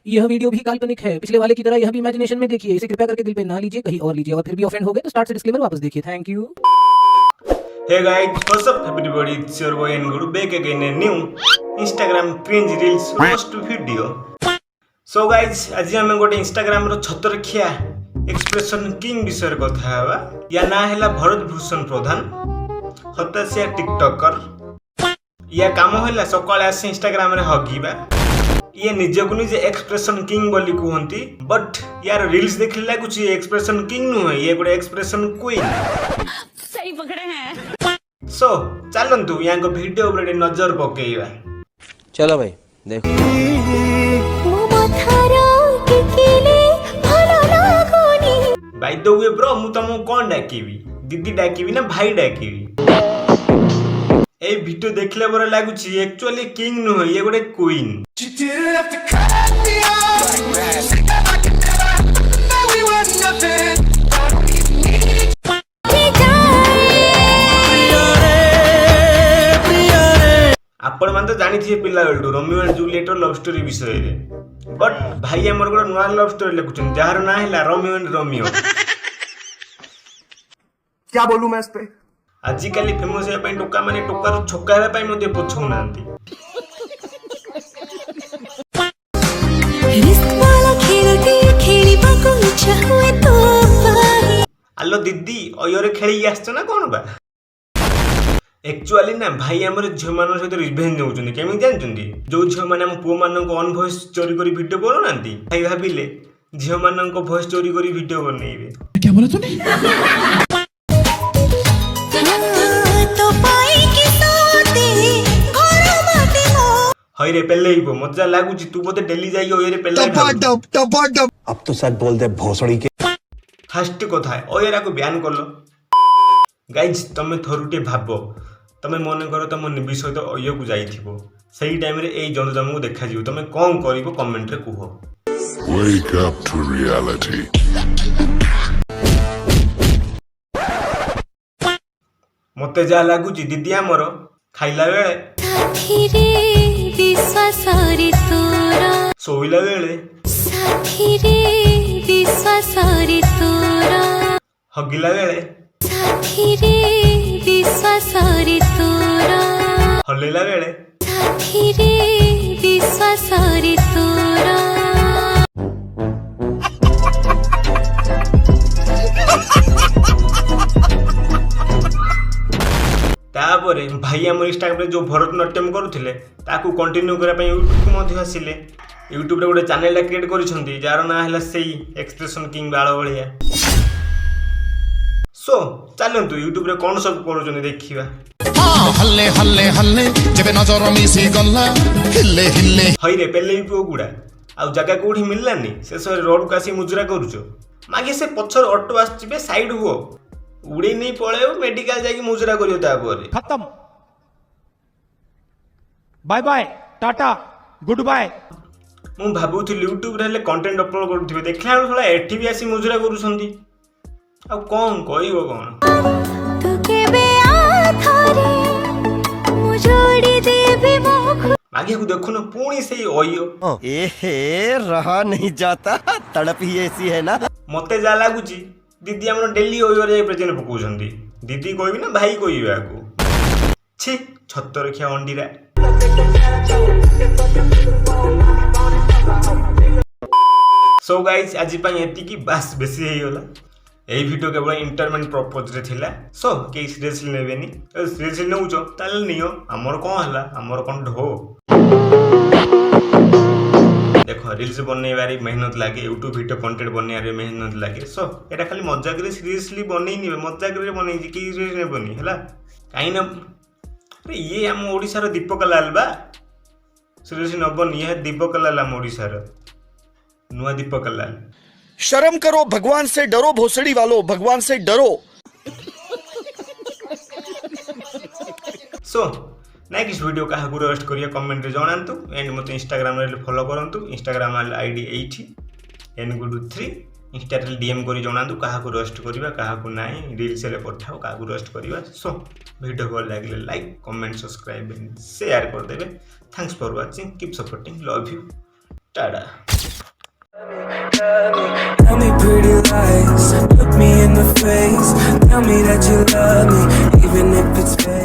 यह वीडियो भी काल्पनिक है, पिछले वाले की तरह यह भी इमेजिनेशन में देखिए। इसे कृपया करके दिल पे ना लीजिए, कहीं और लीजिए, और फिर भी ऑफेंड हो गए तो स्टार्ट से डिस्क्लेमर वापस देखिए। Thank you. Hey guys, what's up everybody? It's your boy Nguru back again a new Instagram cringe reels roast video. So guys, आज हम गोटे Instagram रो छतरखिया एक्सप्रेशन किंग विषय कथा हवा। या ना हैला भरत भूषण प्रधान, हताशिया टिकटॉकर। या काम हैला सकाळे आसे Instagram रे हगीबा। ये निजे को निजे एक्सप्रेशन किंग बोली कहती, बट यार रील्स देखले लागुच ये एक्सप्रेशन किंग नुहे, ये गोटे एक्सप्रेशन क्वीन। सही पकड़े हैं। सो चलंतु यहाँ को वीडियो पर नजर पकेइबा। चलो भाई देखो। बाय द वे ब्रो, मु तुमको कौन डाकिबी? दीदी डाकिबी ना भाई डाकिबी? ए वीडियो देखले बरे लागुच एक्चुअली किंग नुहे, ये गोटे क्वीन। आपण मान तो जानी थी पिला बेलटू Romeo and Juliet love story विषय रे, बट भाई हमर गोटे नुआ लव स्टोरी लिखुछन जार ना हैला रोमियो एंड रोमियो। क्या बोलूं मैं इस पे? आजिकली फेमस हे पई टोका माने टोकार छकावे पई मध्ये पुछौ नांती। हेलो दीदी ओयोरे खेली आछो ना कोन बा? एक्चुअली ना भाई हमर झियो मान सहित रिवेंज नेउछन केमि जानछन्ती, जो झियो माने हम पुओ मान को ऑन वॉइस चोरी करी वीडियो बनो नांती, भाई भाबिले झियो मान को वॉइस चोरी करी वीडियो बनेइबे। क्या बोला तूने? तो पाई की सोते घोरो माते मो हई रे पेलेइबो मजा लागुची, तू बोते डेली जाई ओयरे पेले। अब तो सच बोल दे भोसड़ी के। फास्ट कथा है ओयरा को बयान करलो। गाइज तमे थरुटे भाबो, तमे मन कर तुम निबी सहित अय को जाइथिबो, सेही टाइम रे एई जनजाम को देखा जिवो, तमे कोन करिवो कमेंट रे कुहो। Wake up to reality. मते जा लागुची दीदी हमर खाइला बेले, साथी रे विश्वास रे तोरा, सोइला बेले, साथी रे विश्वास रे तोरा, हगिला बेले, साथी रे विश्वास रे तोरा, हलेला बेले, साथी रे विश्वास रे तोरा। तापरे भाई हमर इंस्टाग्राम रे जो भरतनाट्यम करूथिले ताकू कंटिन्यू करा पई यूट्यूब को मध्ये आसिले। यूट्यूब रे गोटे चैनल क्रिएट करिसंती जार ना हैला सेही एक्सप्रेशन किंग बाळ भलिया। सो चलंतु यूट्यूब रे कोन सब करूछन देखिबा। हल्ले हल्ले हल्ले जबे नजर मिसी गल्ला हिल्ले हिल्ले। हई रे पेले पो गुडा आ जगह कोठी मिललानी, से सर रोड कासी मुजरा करूछो, मागे से पछर ऑटो आछिबे साइड हुओ, उड़ी नहीं पळेओ मेडिकल जाकी मुजरा करियो ता परे। खत्म। Bye bye tata good bye. मु भाबुथि यूट्यूब रे कंटेंट अपलोड करूथिबे, देखला थोड़ा एठी भी आसी मुजरा करूछंती, आ कोन कहिबो कोन। तू केबे आथारे मुजोड़ी देबी मुख, आगे को देखो ना पुणी से ओयो। एहे रहा नहीं जाता, तड़प ही ऐसी है ना। मते जा लागुची दीदी हमर डेली ओयो रे प्रेजेंट पकोछंती, दीदी कहबी ना भाई कहबी आको। छी छत्तर खिया अंडीरा। सो गाइस आज पई एति की बस बेसी हे होला। एई वीडियो केवल एंटरटेनमेंट पर्पज रे थिला। सो के सीरियसली नेबेनी, सीरियसली नउचो ताले नियो, हमर कोन हला, हमर कोन ढो। देखो रील्स बनने मेहनत लगे, यूट्यूब वीडियो कंटेंट बनने मेहनत लगे। सो एटा खाली मजाक रे सीरियसली बनै नि, मजाक रे बनै कि सीरियस ने बनी हला काई ना। अरे ये हम ओडिसा रो दीपक लाल बा, सीरियसली न बनी, ये दीपक लाल हम ओडिसा रो नुआ दीपक लाल। शर्म करो, भगवान से डरो, भोसड़ी वालों भगवान से डरो। सो नेक्स्ट वीडियो क्या रोस्ट करिए कमेंट रे जणांतु, एंड मत इंस्टाग्राम रे फॉलो करंतु। इंस्टाग्राम आईडी एठी ngudu3 इंस्टा रे डीएम करी जणांतु काहा को रोस्ट करिवा काहा को नाही, रील्स रे पठाओ काहा को रोस्ट करिवा। सो वीडियो को लागले like comment subscribe and share कर देबे। Thanks for watching, keep supporting, love you, Tata. love me. Tell me pretty lies, look me in the face. Tell me that you love me, even if it's fake.